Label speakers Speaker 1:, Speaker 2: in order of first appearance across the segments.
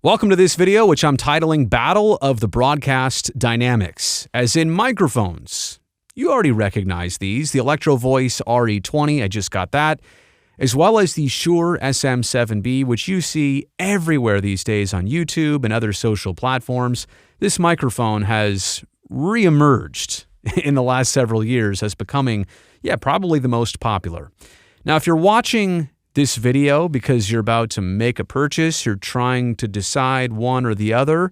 Speaker 1: Welcome to this video, which I'm titling Battle of the Broadcast Dynamics, as in microphones. You already recognize these, the Electro Voice RE20, I just got that, as well as the Shure SM7B, which you see everywhere these days on YouTube and other social platforms. This microphone has re-emerged in the last several years as becoming, probably the most popular. Now, if you're watching this video because you're about to make a purchase, you're trying to decide one or the other,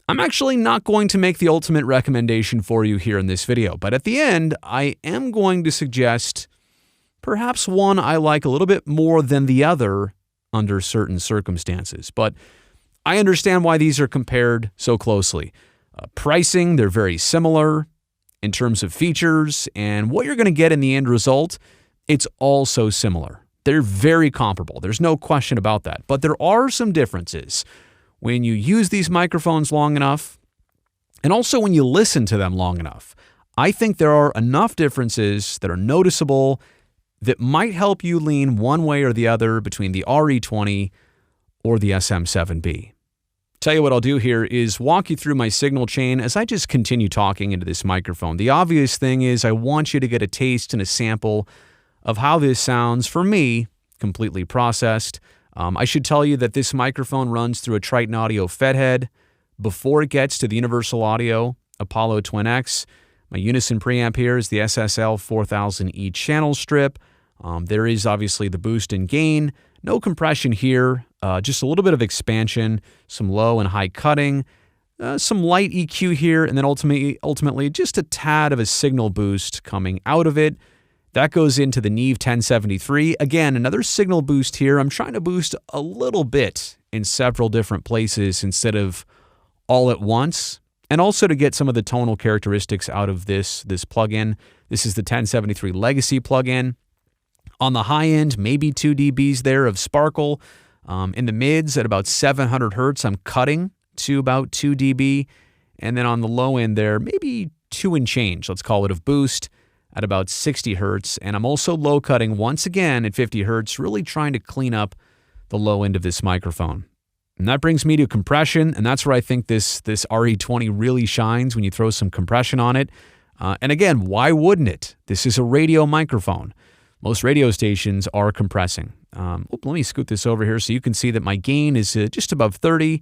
Speaker 1: I'm actually not going to make the ultimate recommendation for you here in this video. But at the end, I am going to suggest perhaps one I like a little bit more than the other under certain circumstances. But I understand why these are compared so closely. Pricing, they're very similar in terms of features, and what you're going to get in the end result, it's also similar. They're very comparable. There's no question about that. But there are some differences when you use these microphones long enough, and also when you listen to them long enough. I think there are enough differences that are noticeable that might help you lean one way or the other between the RE20 or the SM7B. Tell you what I'll do here is walk you through my signal chain as I just continue talking into this microphone. The obvious thing is I want you to get a taste and a sample of how this sounds, for me, completely processed. I should tell you that this microphone runs through a Triton Audio FET before it gets to the Universal Audio Apollo Twin X. My unison preamp here is the SSL 4000E channel strip. There is obviously the boost and gain. No compression here, just a little bit of expansion, some low and high cutting, some light EQ here, and then ultimately just a tad of a signal boost coming out of it. That goes into the Neve 1073. Again, another signal boost here. I'm trying to boost a little bit in several different places instead of all at once, and also to get some of the tonal characteristics out of this plugin. This is the 1073 Legacy plugin. On the high end, maybe 2 dBs there of sparkle. In the mids, at about 700 hertz, I'm cutting to about 2 dB. And then on the low end there, maybe 2 and change, let's call it, of boost at about 60 hertz. And I'm also low cutting once again at 50 hertz, really trying to clean up the low end of this microphone. And that brings me to compression, and that's where I think this RE20 really shines when you throw some compression on it. And again, why wouldn't it? This is a radio microphone. Most radio stations are compressing. Let me scoot this over here so you can see that my gain is just above 30.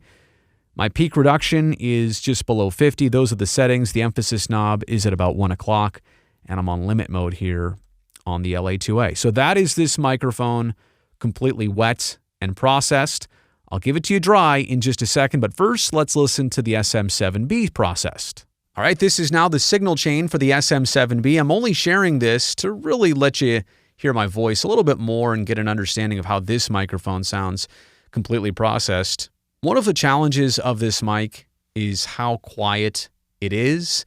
Speaker 1: My peak reduction is just below 50. Those are the settings. The emphasis knob is at about 1 o'clock, and I'm on limit mode here on the LA2A. So that is this microphone, completely wet and processed. I'll give it to you dry in just a second, but first let's listen to the SM7B processed. All right, this is now the signal chain for the SM7B. I'm only sharing this to really let you hear my voice a little bit more and get an understanding of how this microphone sounds completely processed. One of the challenges of this mic is how quiet it is,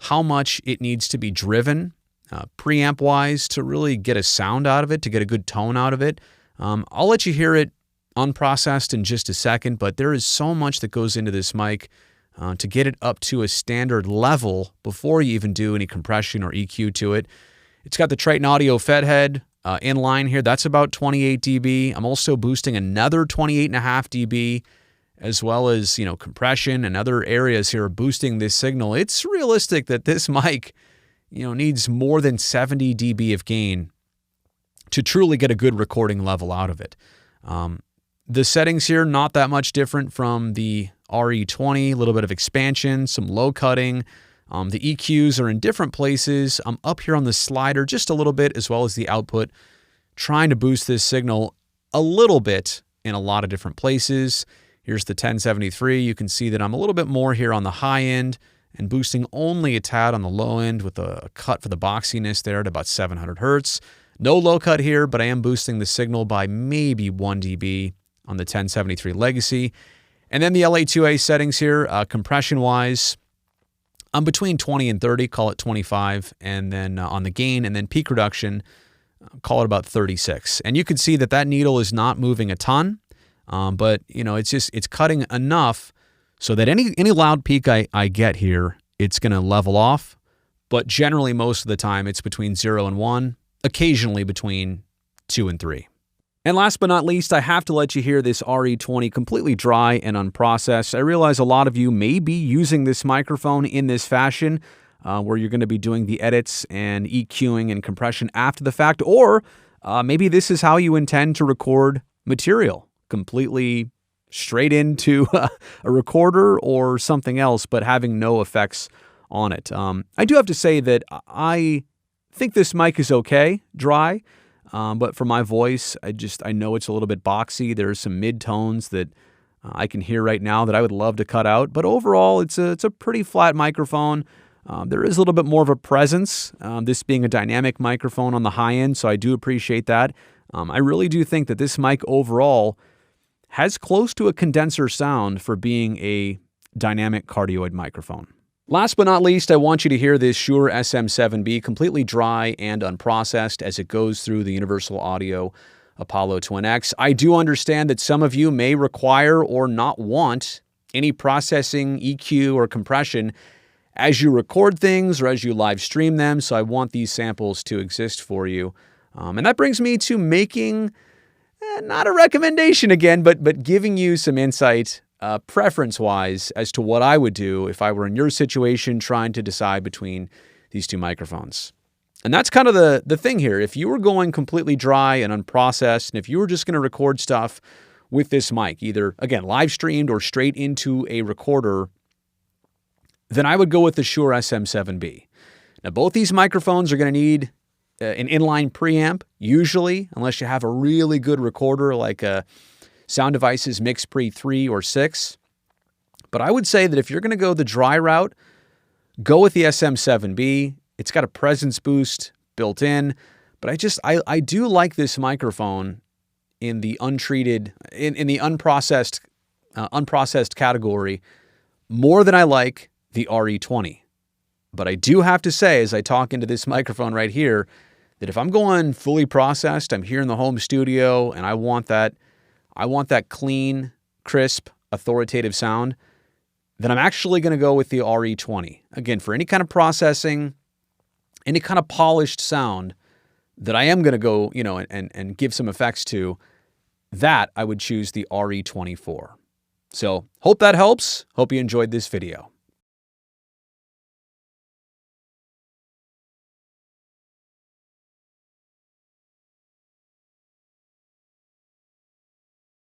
Speaker 1: how much it needs to be driven preamp-wise to really get a sound out of it, to get a good tone out of it. I'll let you hear it unprocessed in just a second, but there is so much that goes into this mic to get it up to a standard level before you even do any compression or EQ to it. It's got the Triton Audio FET in line here. That's about 28 dB. I'm also boosting another 28.5 dB, as well as, compression and other areas here boosting this signal. It's realistic that this mic, needs more than 70 dB of gain to truly get a good recording level out of it. The settings here, not that much different from the RE20, a little bit of expansion, some low cutting. The EQs are in different places. I'm up here on the slider just a little bit, as well as the output, trying to boost this signal a little bit in a lot of different places. Here's the 1073. You can see that I'm a little bit more here on the high end and boosting only a tad on the low end with a cut for the boxiness there at about 700 hertz. No low cut here, but I am boosting the signal by maybe 1 dB on the 1073 Legacy. And then the LA2A settings here, compression-wise, I'm between 20 and 30, call it 25, and then on the gain, and then peak reduction, call it about 36. And you can see that needle is not moving a ton, but it's cutting enough so that any loud peak I get here, it's going to level off. But generally, most of the time, it's between 0 and 1, occasionally between 2 and 3. And last but not least, I have to let you hear this RE20 completely dry and unprocessed. I realize a lot of you may be using this microphone in this fashion, where you're going to be doing the edits and EQing and compression after the fact, or maybe this is how you intend to record material, completely straight into a recorder or something else, but having no effects on it. I do have to say that I think this mic is okay, dry. But for my voice, I know it's a little bit boxy. There's some mid-tones that I can hear right now that I would love to cut out. But overall, it's a pretty flat microphone. There is a little bit more of a presence, this being a dynamic microphone on the high end, so I do appreciate that. I really do think that this mic overall has close to a condenser sound for being a dynamic cardioid microphone. Last but not least, I want you to hear this Shure SM7B completely dry and unprocessed as it goes through the Universal Audio Apollo Twin X. I do understand that some of you may require or not want any processing, EQ, or compression as you record things or as you live stream them, so I want these samples to exist for you. And that brings me to making, not a recommendation again, but giving you some insight preference-wise as to what I would do if I were in your situation trying to decide between these two microphones. And that's kind of the thing here. If you were going completely dry and unprocessed, and if you were just going to record stuff with this mic, either, again, live streamed or straight into a recorder, then I would go with the Shure SM7B. Now, both these microphones are going to need an inline preamp, usually, unless you have a really good recorder like a Sound Devices Mix Pre 3 or 6. But I would say that if you're going to go the dry route, go with the SM7B. It's got a presence boost built in, but I do like this microphone in the untreated, in the unprocessed category more than I like the RE20. But I do have to say, as I talk into this microphone right here, that if I'm going fully processed, I'm here in the home studio, and I want that clean, crisp, authoritative sound, then I'm actually going to go with the RE20. Again, for any kind of processing, any kind of polished sound that I am going to go, and give some effects to, that I would choose the RE24. So, hope that helps. Hope you enjoyed this video.